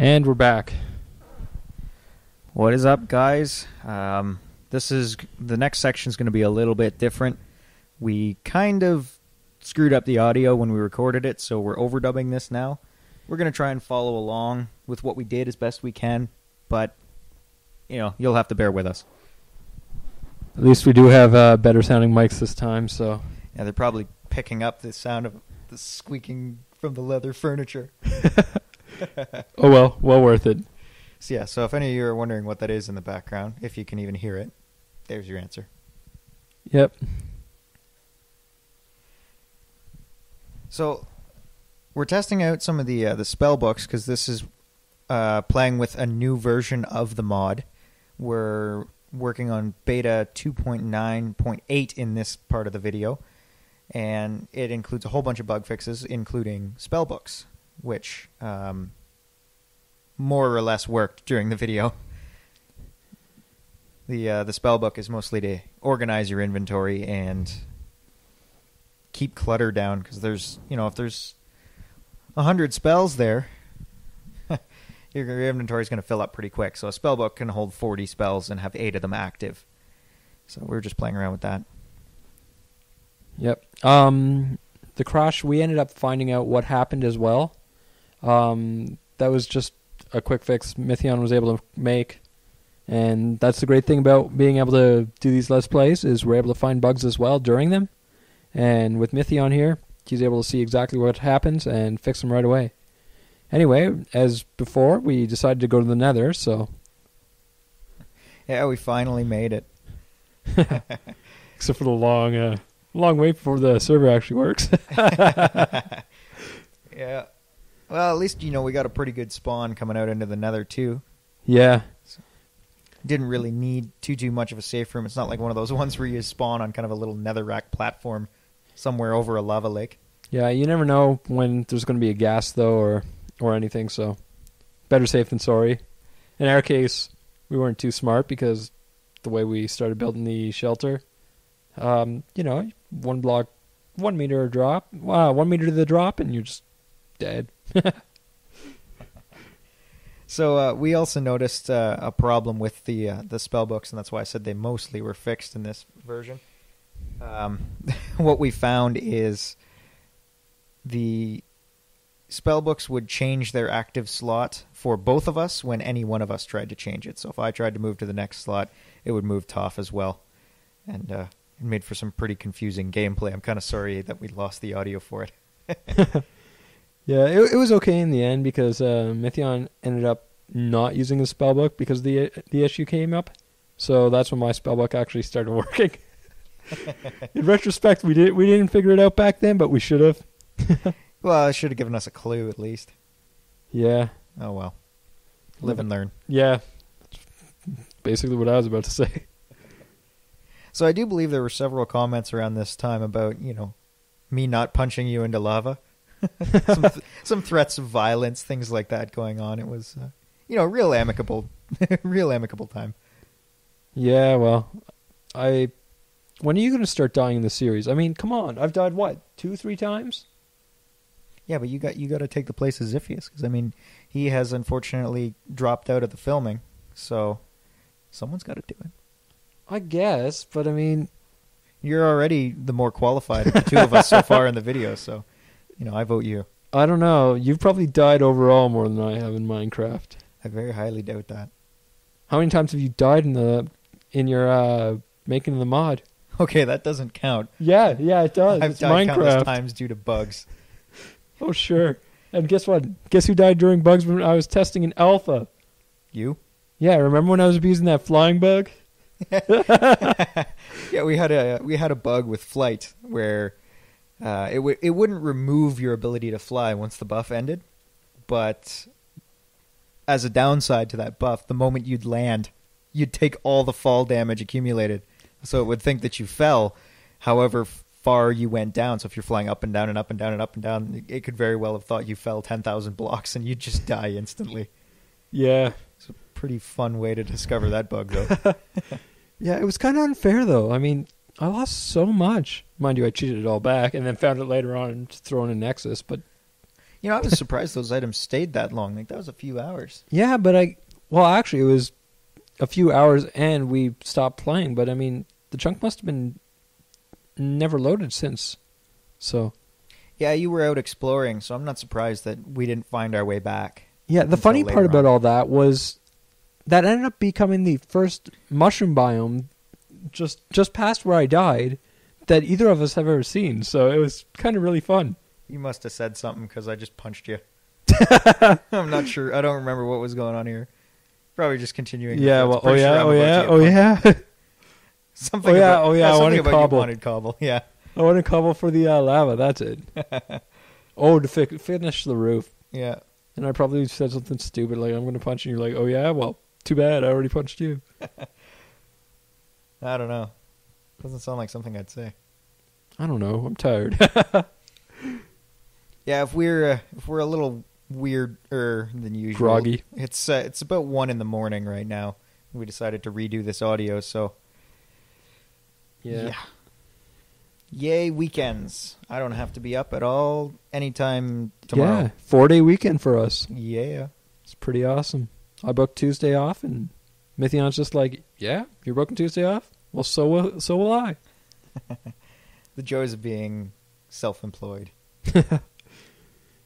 And we're back. What is up, guys? The next section is going to be a little bit different. We kind of screwed up the audio when we recorded it, so we're overdubbing this now. We're going to try and follow along with what we did as best we can, but you'll have to bear with us. At least we do have better sounding mics this time, so. Yeah, they're probably picking up the sound of the squeaking from the leather furniture. Oh well worth it. So if any of you are wondering what that is in the background, if you can even hear it, there's your answer. Yep. So we're testing out some of the spellbooks because this is playing with a new version of the mod. We're working on beta 2.9.8 in this part of the video, and it includes a whole bunch of bug fixes, including spellbooks, which more or less worked during the video. The spellbook is mostly to organize your inventory and keep clutter down, because there's, if there's 100 spells there, your inventory is going to fill up pretty quick. So a spellbook can hold 40 spells and have 8 of them active. So we're just playing around with that. Yep. The crash, we ended up finding out what happened as well. That was just a quick fix Mithion was able to make. And that's the great thing about being able to do these Let's Plays, is we're able to find bugs as well during them. And with Mithion here, he's able to see exactly what happens and fix them right away. Anyway, as before, we decided to go to the Nether, so. Yeah, we finally made it. Except for the long wait before the server actually works. Yeah. Well, at least, we got a pretty good spawn coming out into the Nether, too. Yeah. So, didn't really need too much of a safe room. It's not like one of those ones where you spawn on kind of a little netherrack platform somewhere over a lava lake. Yeah, you never know when there's going to be a gas, though, or anything, so better safe than sorry. In our case, we weren't too smart because the way we started building the shelter, 1 block, 1 meter drop, 1 meter to the drop, and you're just dead. So we also noticed a problem with the spellbooks, and that's why I said they mostly were fixed in this version. What we found is the spellbooks would change their active slot for both of us when any one of us tried to change it. So if I tried to move to the next slot, it would move Toph as well. And it made for some pretty confusing gameplay. I'm kind of sorry that we lost the audio for it. Yeah, it was okay in the end because Mithion ended up not using the spellbook because the issue came up. So that's when my spellbook actually started working. In retrospect, we didn't figure it out back then, but we should have. Well, it should have given us a clue at least. Yeah. Oh well. Live and learn. Yeah. Basically what I was about to say. So I do believe there were several comments around this time about, me not punching you into lava. some threats of violence, things like that going on. It was, real amicable time. Yeah, well, when are you going to start dying in the series? I mean, come on. I've died, 2-3 times? Yeah, but you got to take the place of Ziphius, because, he has unfortunately dropped out of the filming, so someone's got to do it. I guess, but You're already the more qualified of the two of us so far in the video, so, I vote you. I don't know. You've probably died overall more than I have in Minecraft. I very highly doubt that. How many times have you died in your making the mod? Okay, that doesn't count. Yeah, it does. I've it's died Minecraft. countless times due to bugs. Oh, sure. And guess what? Guess who died during bugs when I was testing in alpha? You? Yeah, remember when I was abusing that flying bug? Yeah, we had a bug with flight where it wouldn't remove your ability to fly once the buff ended, but as a downside to that buff, the moment you'd land, you'd take all the fall damage accumulated. So it would think that you fell, however far you went down. So if you're flying up and down and up and down and up and down, it could very well have thought you fell 10,000 blocks and you'd just die instantly. Yeah. It's a pretty fun way to discover that bug, though. Yeah, it was kind of unfair, though. I lost so much. Mind you, I cheated it all back and then found it later on and thrown in Nexus, but You know, I was surprised those items stayed that long. Like, that was a few hours. Yeah, but well, actually, it was a few hours and we stopped playing. But I mean, the chunk must have been never loaded since. So. Yeah, you were out exploring, so I'm not surprised that we didn't find our way back. Yeah, the funny part about all that was that ended up becoming the first mushroom biome just past where I died that either of us have ever seen. So it was kind of really fun. You must have said something because I just punched you. I'm not sure. I don't remember what was going on here. Probably just continuing. Yeah, well, oh yeah. Something about, I something wanted about cobble. You wanted cobble, yeah. I wanted cobble for the lava, that's it. To finish the roof. Yeah. And I probably said something stupid like, I'm going to punch you. And you're like, oh yeah, well, too bad. I already punched you. I don't know. Doesn't sound like something I'd say. I don't know. I'm tired. Yeah, if we're a little weirder than usual. Groggy. It's about 1 a.m. right now. We decided to redo this audio, so yeah. Yay, weekends. I don't have to be up at all anytime tomorrow. Yeah, 4-day weekend for us. Yeah. It's pretty awesome. I booked Tuesday off, and Mithion's just like, yeah, you're booking Tuesday off? Well, so will I. The joys of being self-employed.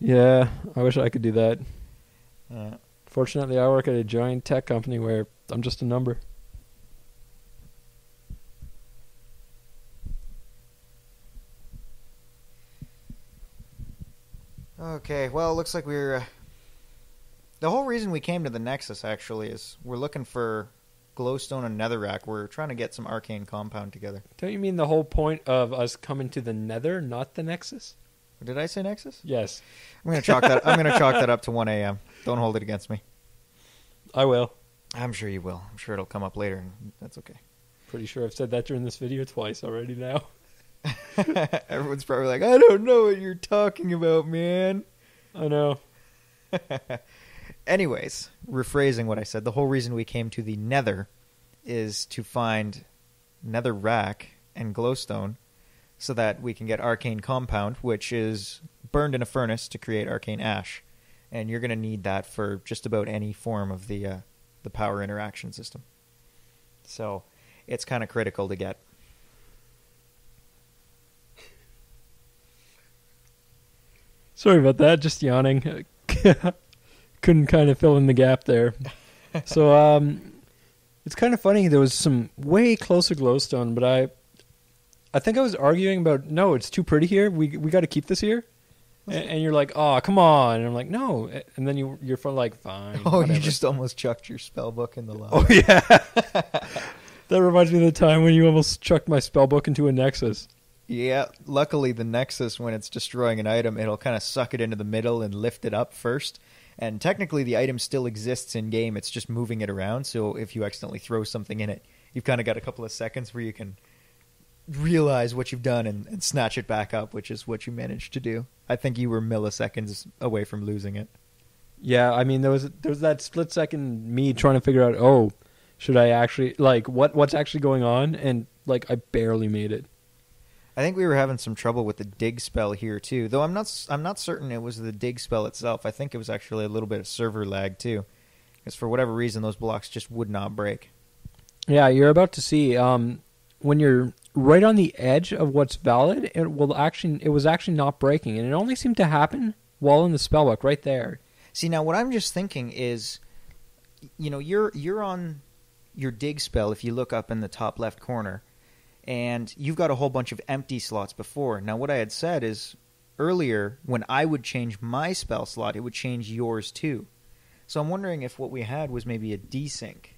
Yeah, I wish I could do that. Uh, Fortunately, I work at a giant tech company where I'm just a number. Okay, well, it looks like we're... the whole reason we came to the Nexus, actually, is we're looking for glowstone and netherrack. We're trying to get some arcane compound together. Don't you mean the whole point of us coming to the Nether, not the Nexus? Did I say Nexus? Yes. I'm gonna chalk that up to 1 a.m. Don't hold it against me. I will. I'm sure you will. I'm sure it'll come up later, and that's okay. Pretty sure I've said that during this video twice already now. Everyone's probably like, I don't know what you're talking about, man. I know. Anyways, rephrasing what I said, the whole reason we came to the Nether is to find netherrack and glowstone so that we can get arcane compound, which is burned in a furnace to create arcane ash. And you're going to need that for just about any form of the power interaction system. So it's kind of critical to get. Sorry about that, just yawning. Couldn't kind of fill in the gap there. So, it's kind of funny. There was some way closer glowstone, but I think I was arguing about, no, it's too pretty here. We got to keep this here. And you're like, oh, come on. And I'm like, no. And then you're like, fine. Oh, whatever. You just almost chucked your spellbook in the lava. Oh, yeah. That reminds me of the time when you almost chucked my spellbook into a Nexus. Yeah, luckily the Nexus, when it's destroying an item, it'll kind of suck it into the middle and lift it up first. And technically the item still exists in-game, it's just moving it around, so if you accidentally throw something in it, you've kind of got a couple of seconds where you can realize what you've done and snatch it back up, which is what you managed to do. I think you were milliseconds away from losing it. Yeah, I mean, there was that split second me trying to figure out, oh, should I actually, like, what's actually going on? And, like, I barely made it. I think we were having some trouble with the dig spell here too, though I'm not certain it was the dig spell itself. I think it was actually a little bit of server lag too, because for whatever reason those blocks just would not break. Yeah, you're about to see when you're right on the edge of what's valid, it was actually not breaking, and it only seemed to happen while in the spellbook right there. See, now what I'm just thinking is, you know, you're on your dig spell if you look up in the top left corner. And you've got a whole bunch of empty slots before. Now, what I had said is, earlier, when I would change my spell slot, it would change yours too. So I'm wondering if what we had was maybe a desync.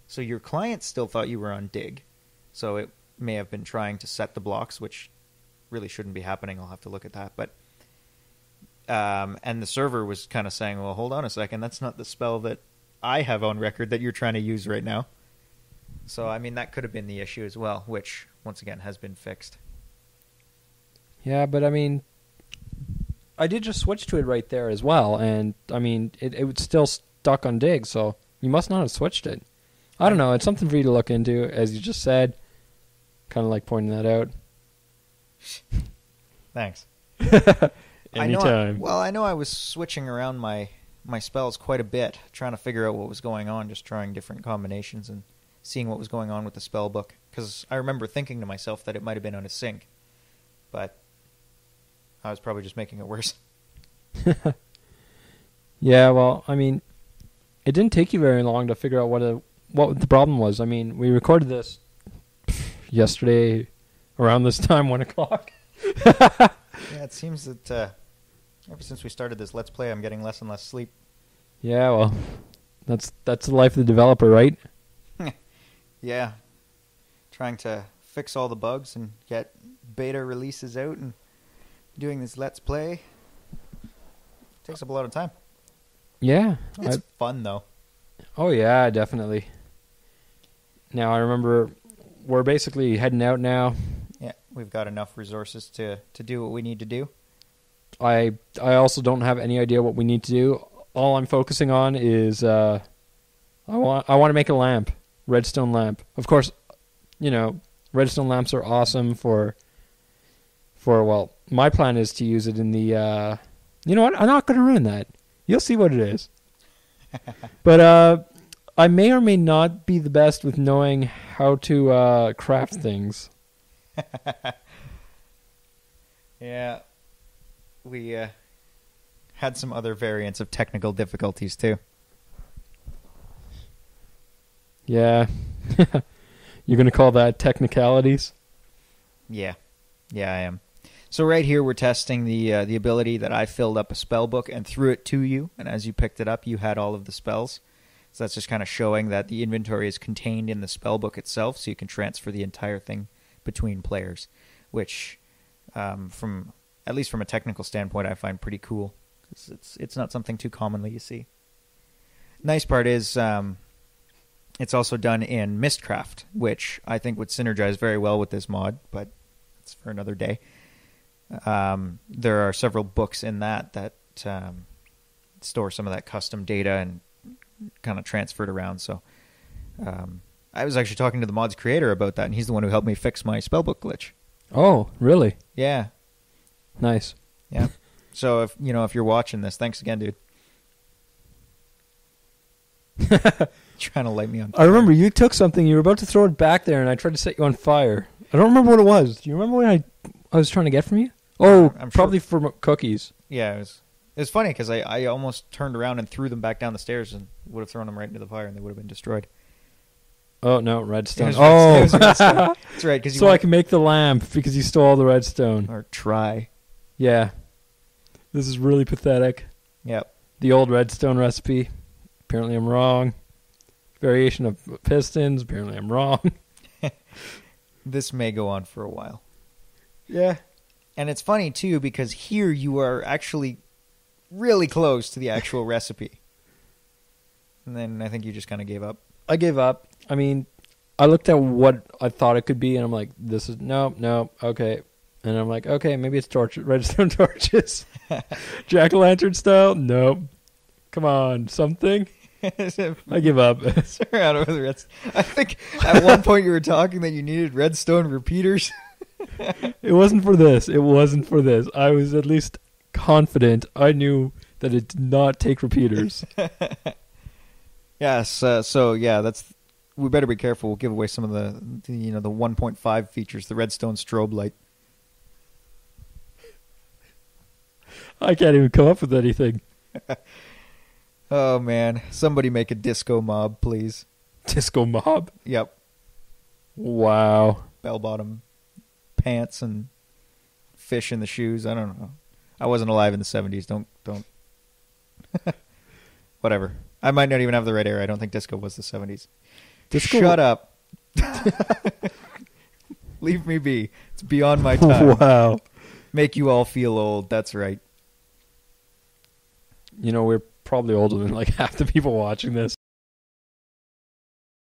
So your client still thought you were on dig. So it may have been trying to set the blocks, which really shouldn't be happening. I'll have to look at that. But and the server was kind of saying, well, hold on a second. That's not the spell that I have on record that you're trying to use right now. So, I mean, that could have been the issue as well, which, once again, has been fixed. Yeah, but, I mean, I did just switch to it right there as well, and, I mean, it was still stuck on dig, so you must not have switched it. I don't know, it's something for you to look into, as you just said. Kind of like pointing that out. Thanks. Anytime. I know I was switching around my spells quite a bit, trying to figure out what was going on, just trying different combinations and seeing what was going on with the spell book. Because I remember thinking to myself that it might have been out of sync, but I was probably just making it worse. Yeah, well, I mean, it didn't take you very long to figure out what the problem was. I mean, we recorded this yesterday around this time, 1 o'clock. Yeah, it seems that ever since we started this Let's Play, I'm getting less and less sleep. Yeah, well, that's the life of the developer, right? Yeah. Trying to fix all the bugs and get beta releases out and doing this Let's Play takes up a lot of time. Yeah. It's fun, though. Oh, yeah, definitely. Now, I remember we're basically heading out now. Yeah, we've got enough resources to do what we need to do. I also don't have any idea what we need to do. All I'm focusing on is I want to make a lamp, redstone lamp. Of course, redstone lamps are awesome for well, my plan is to use it in the you know what? I'm not going to ruin that. You'll see what it is. But I may or may not be the best with knowing how to craft things. Yeah. We had some other variants of technical difficulties, too. Yeah. You're going to call that technicalities? Yeah. Yeah, I am. So right here we're testing the ability that I filled up a spell book and threw it to you, and as you picked it up, you had all of the spells. So that's just kind of showing that the inventory is contained in the spell book itself, so you can transfer the entire thing between players, which, at least from a technical standpoint, I find pretty cool. 'Cause it's not something too commonly you see. Nice part is it's also done in Mistcraft, which I think would synergize very well with this mod, but it's for another day. There are several books in that store some of that custom data and kind of transfer it around. So I was actually talking to the mod's creator about that, and he's the one who helped me fix my spellbook glitch. Oh, really? Yeah. Nice. Yeah. So if you're watching this, thanks again, dude. Trying to light me on fire. I remember you took something, you were about to throw it back there, and I tried to set you on fire. I don't remember what it was. Do you remember what I was trying to get from you? Oh, I'm probably sure. for cookies. Yeah, it was funny because I almost turned around and threw them back down the stairs and would have thrown them right into the fire and they would have been destroyed. Oh, no, redstone. It was redstone. That's right. So I can make the lamp because you stole all the redstone. Or try. Yeah. This is really pathetic. Yep. The old redstone recipe. Apparently I'm wrong. Variation of pistons. Apparently I'm wrong. This may go on for a while. Yeah. And it's funny, too, because here you are actually really close to the actual recipe. And then I think you just kind of gave up. I gave up. I mean, I looked at what I thought it could be, and I'm like, this is... No, okay. And I'm like, okay, maybe it's redstone torches. Jack-o'-lantern style? Nope. Come on, something? I give up. I think at one point you were talking that you needed redstone repeaters. It wasn't for this. I was at least confident. I knew that it did not take repeaters. Yes. So yeah, we better be careful. We'll give away some of the 1.5 features, the redstone strobe light. I can't even come up with anything. Oh man, somebody make a disco mob, please. Disco mob? Yep. Wow. Bell-bottom pants and fish in the shoes. I don't know. I wasn't alive in the 70s. Don't. Whatever. I might not even have the right era. I don't think disco was the 70s. Disco. Shut up. Leave me be. It's beyond my time. Wow. Make you all feel old. That's right. We're probably older than like half the people watching this.